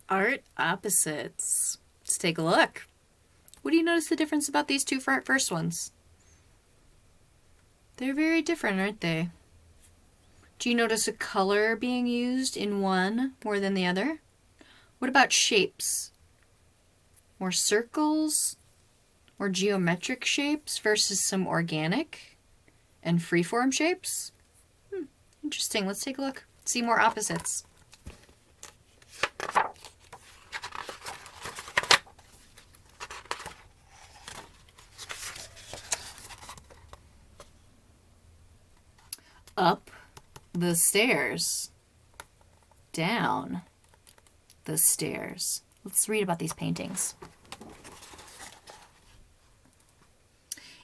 Art opposites. Let's take a look. What do you notice the difference about these two first ones? They're very different, aren't they? Do you notice a color being used in one more than the other? What about shapes? More circles? More geometric shapes versus some organic and freeform shapes? Interesting. Let's take a look. See more opposites. Up the stairs. Down the stairs. Let's read about these paintings.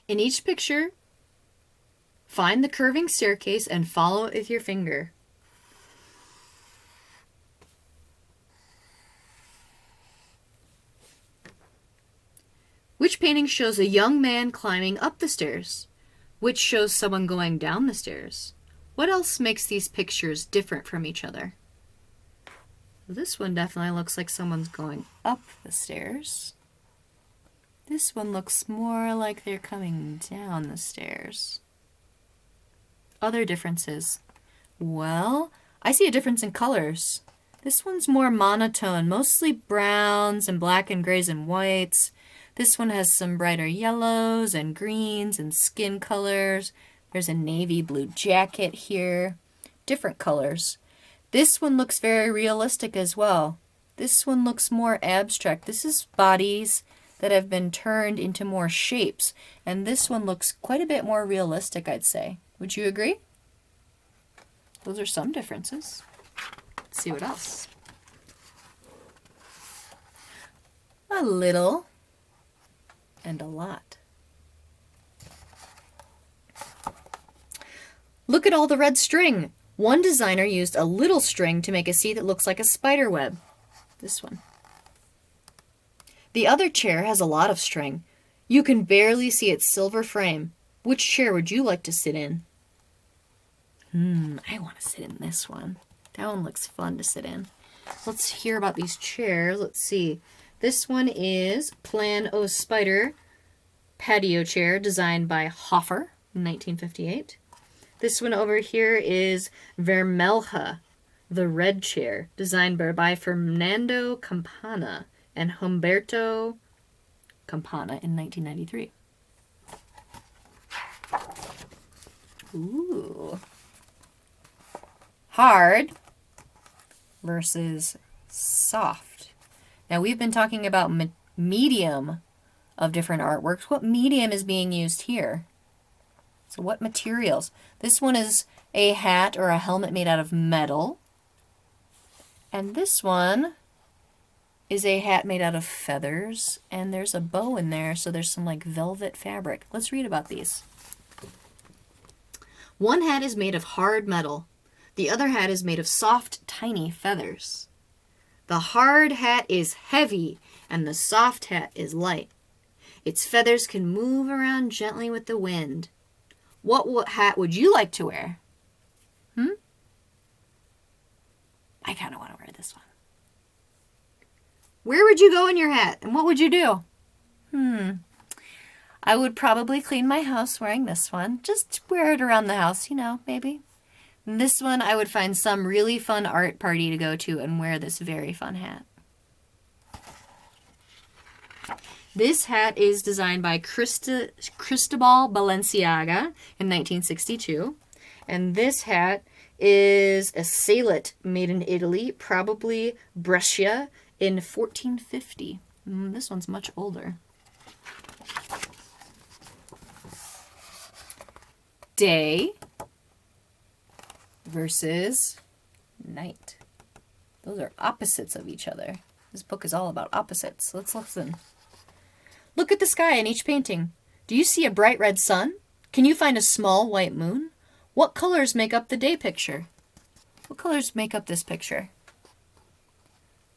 In each picture, find the curving staircase and follow it with your finger. Which painting shows a young man climbing up the stairs? Which shows someone going down the stairs? What else makes these pictures different from each other? This one definitely looks like someone's going up the stairs. This one looks more like they're coming down the stairs. Other differences. Well, I see a difference in colors. This one's more monotone, mostly browns and black and grays and whites. This one has some brighter yellows and greens and skin colors. There's a navy blue jacket here. Different colors. This one looks very realistic as well. This one looks more abstract. This is bodies that have been turned into more shapes. And this one looks quite a bit more realistic, I'd say. Would you agree? Those are some differences. Let's see what else. A little and a lot. Look at all the red string. One designer used a little string to make a seat that looks like a spider web. This one. The other chair has a lot of string. You can barely see its silver frame. Which chair would you like to sit in? I want to sit in this one. That one looks fun to sit in. Let's hear about these chairs. Let's see. This one is Plan O Spider patio chair designed by Hoffer in 1958. This one over here is Vermelha, the red chair, designed by Fernando Campana and Humberto Campana in 1993. Ooh. Hard versus soft. Now we've been talking about medium of different artworks. What medium is being used here? So what materials? This one is a hat or a helmet made out of metal. And this one is a hat made out of feathers. And there's a bow in there, so there's some like velvet fabric. Let's read about these. One hat is made of hard metal. The other hat is made of soft, tiny feathers. The hard hat is heavy, and the soft hat is light. Its feathers can move around gently with the wind. What hat would you like to wear? I kind of want to wear this one. Where would you go in your hat, and what would you do? I would probably clean my house wearing this one. Just wear it around the house, maybe. And this one, I would find some really fun art party to go to and wear this very fun hat. This hat is designed by Cristobal Balenciaga in 1962. And this hat is a sailor made in Italy, probably Brescia, in 1450. This one's much older. Day versus night. Those are opposites of each other. This book is all about opposites. Let's listen. Look at the sky in each painting. Do you see a bright red sun? Can you find a small white moon? What colors make up the day picture? What colors make up this picture?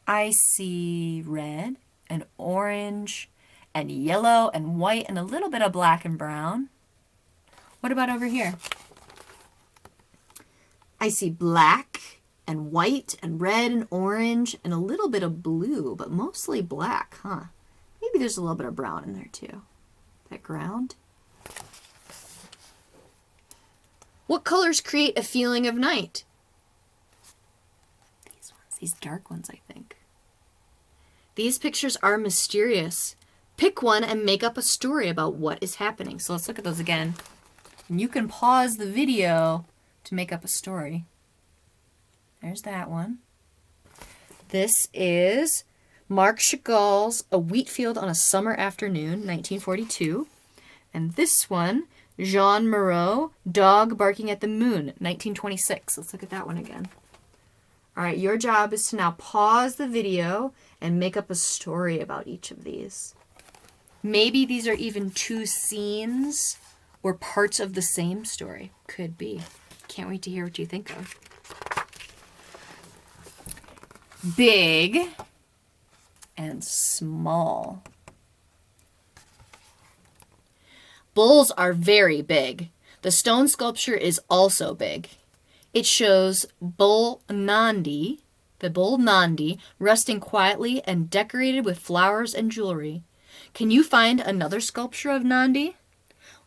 I see red and orange and yellow and white and a little bit of black and brown. What about over here? I see black and white and red and orange and a little bit of blue, but mostly black, huh? Maybe there's a little bit of brown in there too. That ground. What colors create a feeling of night? These ones, these dark ones, I think. These pictures are mysterious. Pick one and make up a story about what is happening. So let's look at those again. And you can pause the video to make up a story. There's that one. This is Marc Chagall's A Wheat Field on a Summer Afternoon, 1942. And this one, Jean Moreau, Dog Barking at the Moon, 1926. Let's look at that one again. All right, your job is to now pause the video and make up a story about each of these. Maybe these are even two scenes or parts of the same story. Could be. Can't wait to hear what you think of. Big and small. Bulls are very big. The stone sculpture is also big. It shows Bull Nandi, the bull Nandi, resting quietly and decorated with flowers and jewelry. Can you find another sculpture of Nandi?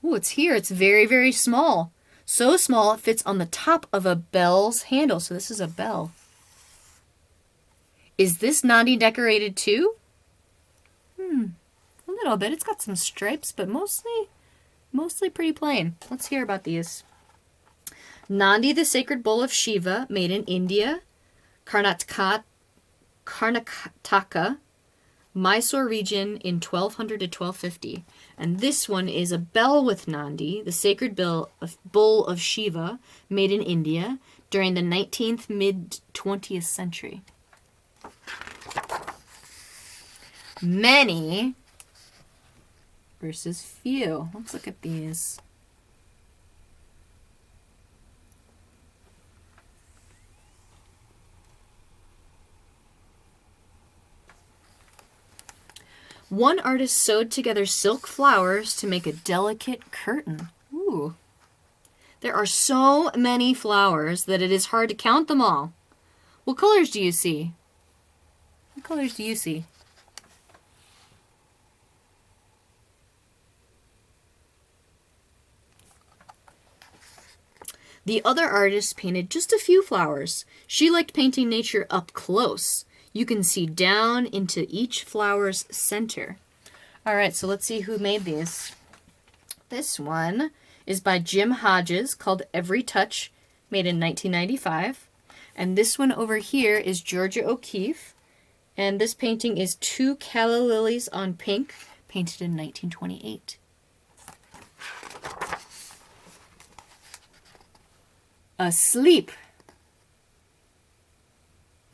Oh, it's here. It's very, very small. So small it fits on the top of a bell's handle. So this is a bell. Is this Nandi decorated too? A little bit. It's got some stripes, but mostly pretty plain. Let's hear about these. Nandi, the sacred bull of Shiva, made in India, Karnataka, Mysore region in 1200 to 1250. And this one is a bell with Nandi, the sacred bull of Shiva, made in India during the 19th, mid-20th century. Many versus few. Let's look at these. One artist sewed together silk flowers to make a delicate curtain. Ooh. There are so many flowers that it is hard to count them all. What colors do you see? What colors do you see? The other artist painted just a few flowers. She liked painting nature up close. You can see down into each flower's center. All right, so let's see who made these. This one is by Jim Hodges, called Every Touch, made in 1995. And this one over here is Georgia O'Keeffe. And this painting is Two Calla Lilies on Pink, painted in 1928. Asleep.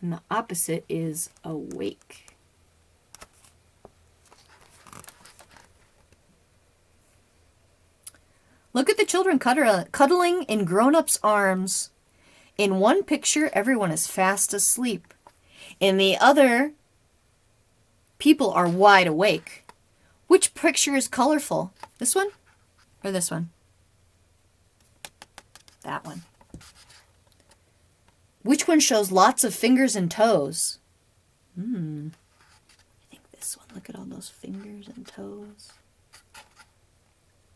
And the opposite is awake. Look at the children cuddling in grown-ups' arms. In one picture, everyone is fast asleep. In the other, people are wide awake. Which picture is colorful? This one or this one? That one. Which one shows lots of fingers and toes? I think this one. Look at all those fingers and toes.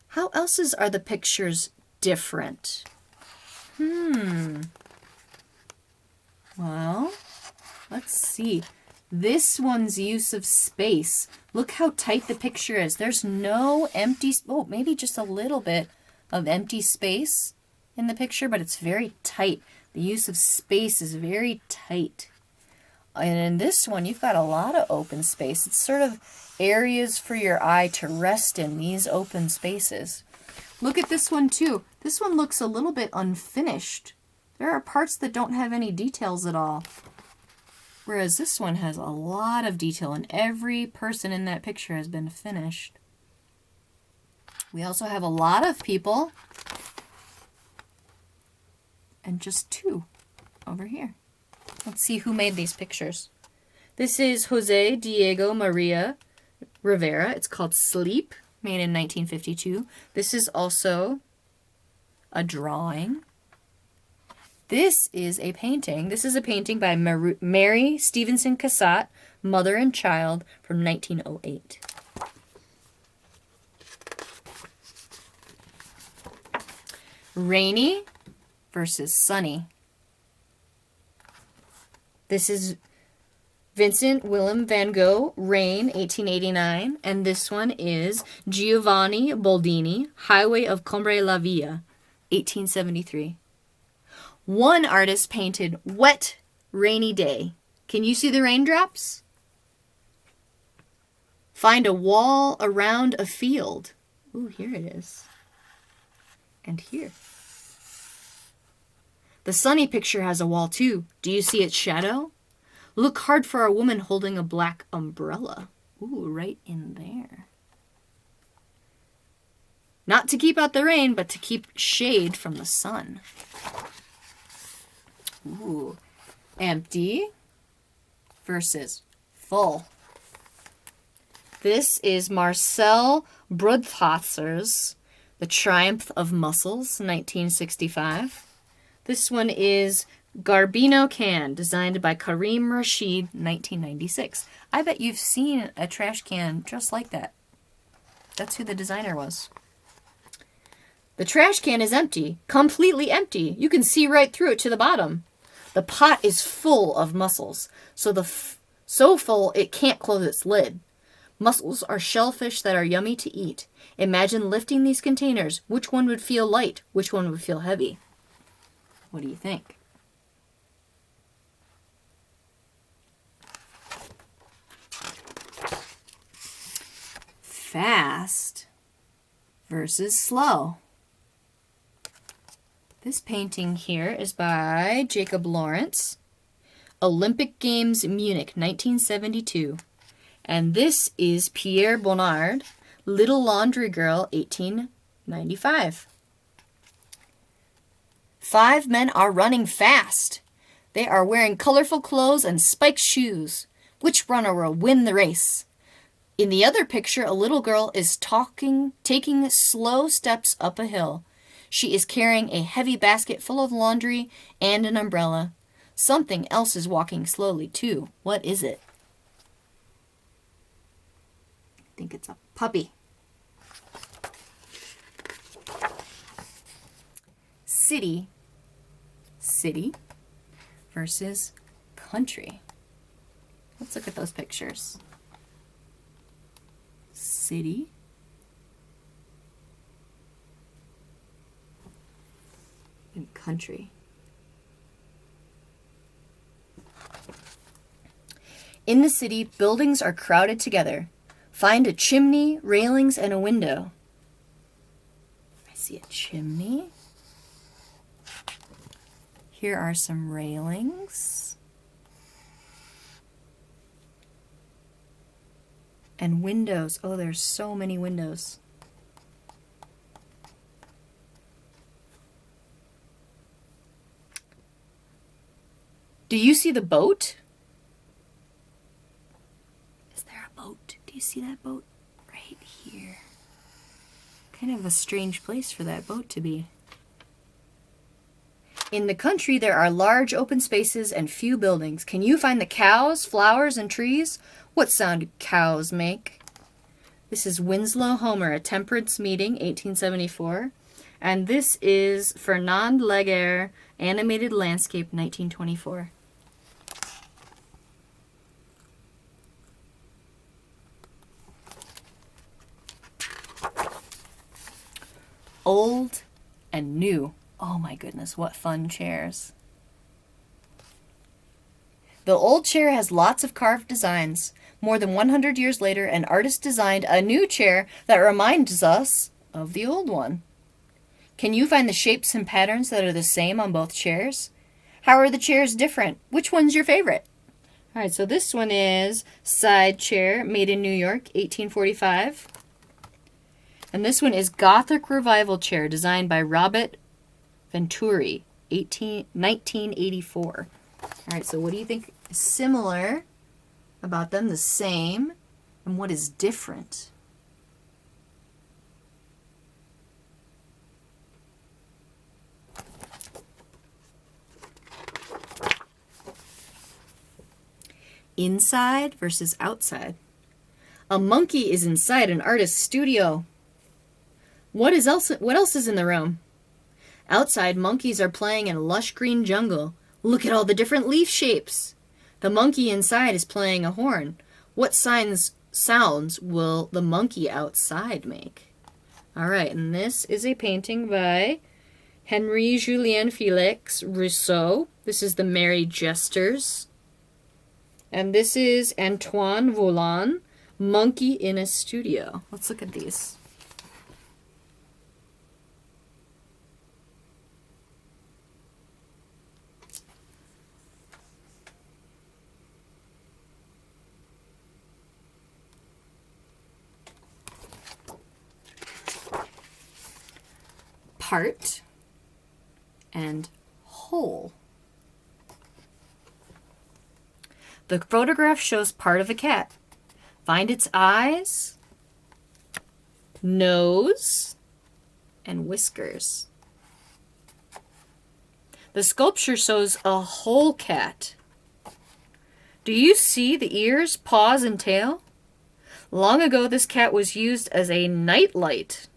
How else are the pictures different? Well, let's see. This one's use of space. Look how tight the picture is. There's no empty, maybe just a little bit of empty space in the picture, but it's very tight. The use of space is very tight. And in this one, you've got a lot of open space. It's sort of areas for your eye to rest in, these open spaces. Look at this one too. This one looks a little bit unfinished. There are parts that don't have any details at all. Whereas this one has a lot of detail, and every person in that picture has been finished. We also have a lot of people and just two over here. Let's see who made these pictures. This is Jose Diego Maria Rivera. It's called Sleep, made in 1952. This is also a drawing. This is a painting. This is a painting by Mary Stevenson Cassatt, Mother and Child, from 1908. Rainy versus sunny. This is Vincent Willem van Gogh, Rain, 1889. And this one is Giovanni Boldini, Highway of Combre la Via, 1873. One artist painted Wet Rainy Day. Can you see the raindrops? Find a wall around a field. Ooh, here it is. And here. The sunny picture has a wall too. Do you see its shadow? Look hard for a woman holding a black umbrella. Ooh, right in there. Not to keep out the rain, but to keep shade from the sun. Ooh. Empty versus full. This is Marcel Brudhauser's The Triumph of Muscles, 1965. This one is Garbino Can, designed by Karim Rashid, 1996. I bet you've seen a trash can just like that. That's who the designer was. The trash can is empty, completely empty. You can see right through it to the bottom. The pot is full of mussels, so full it can't close its lid. Mussels are shellfish that are yummy to eat. Imagine lifting these containers. Which one would feel light? Which one would feel heavy? What do you think? Fast versus slow. This painting here is by Jacob Lawrence. Olympic Games, Munich, 1972. And this is Pierre Bonnard, Little Laundry Girl, 1895. 5 men are running fast. They are wearing colorful clothes and spiked shoes. Which runner will win the race? In the other picture, a little girl is taking slow steps up a hill. She is carrying a heavy basket full of laundry and an umbrella. Something else is walking slowly, too. What is it? I think it's a puppy. City versus country. Let's look at those pictures. City and country. In the city, buildings are crowded together. Find a chimney, railings, and a window. I see a chimney. Here are some railings. And windows. Oh, there's so many windows. Do you see the boat? Is there a boat? Do you see that boat? Right here. Kind of a strange place for that boat to be. In the country, there are large open spaces and few buildings. Can you find the cows, flowers, and trees? What sound do cows make? This is Winslow Homer, A Temperance Meeting, 1874. And this is Fernand Laguerre, Animated Landscape, 1924. Old and new. Oh my goodness, what fun chairs. The old chair has lots of carved designs. More than 100 years later, an artist designed a new chair that reminds us of the old one. Can you find the shapes and patterns that are the same on both chairs? How are the chairs different? Which one's your favorite? All right, so this one is Side Chair, made in New York, 1845. And this one is Gothic Revival Chair, designed by Robert Venturi, 1984. All right, so what do you think is similar about them, the same, and what is different? Inside versus outside. A monkey is inside an artist's studio. What else is in the room? Outside, monkeys are playing in a lush green jungle. Look at all the different leaf shapes. The monkey inside is playing a horn. What sounds will the monkey outside make? All right, and this is a painting by Henri Julien Felix Rousseau. This is The Merry Jesters. And this is Antoine Volan, Monkey in a Studio. Let's look at these. Part and whole. The photograph shows part of a cat. Find its eyes, nose, and whiskers. The sculpture shows a whole cat. Do you see the ears, paws, and tail? Long ago, this cat was used as a night light.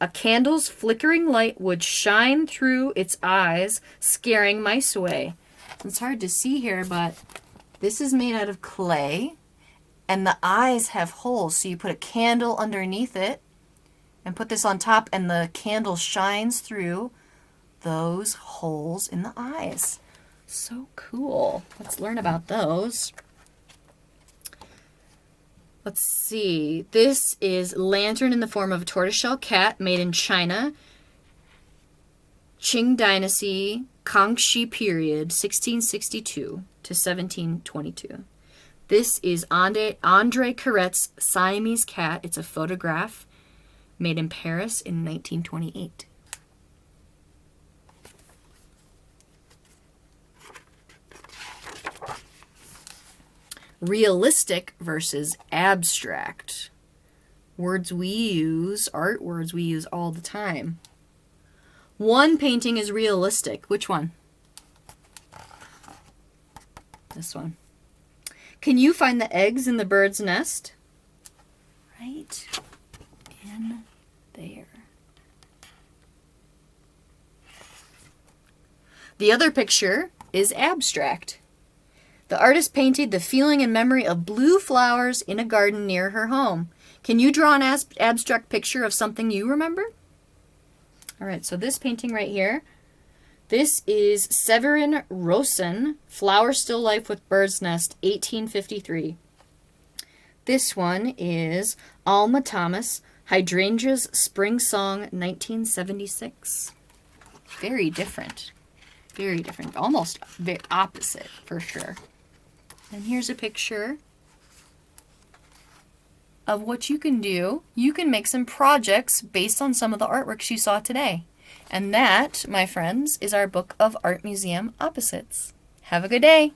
A candle's flickering light would shine through its eyes, scaring mice away. It's hard to see here, but this is made out of clay, and the eyes have holes, so you put a candle underneath it and put this on top, and the candle shines through those holes in the eyes. So cool. Let's learn about those. Let's see. This is lantern in the form of a tortoiseshell cat made in China. Qing Dynasty, Kangxi period, 1662 to 1722. This is Andre Carret's Siamese cat. It's a photograph made in Paris in 1928. Realistic versus abstract. Words we use, art words we use all the time. One painting is realistic. Which one? This one. Can you find the eggs in the bird's nest? Right in there. The other picture is abstract. The artist painted the feeling and memory of blue flowers in a garden near her home. Can you draw an abstract picture of something you remember? All right, so this painting right here, this is Severin Rosen, Flower Still Life with Bird's Nest, 1853. This one is Alma Thomas, Hydrangea's Spring Song, 1976. Very different. Very different. Almost the opposite, for sure. And here's a picture of what you can do. You can make some projects based on some of the artworks you saw today. And that, my friends, is our book of Art Museum Opposites. Have a good day.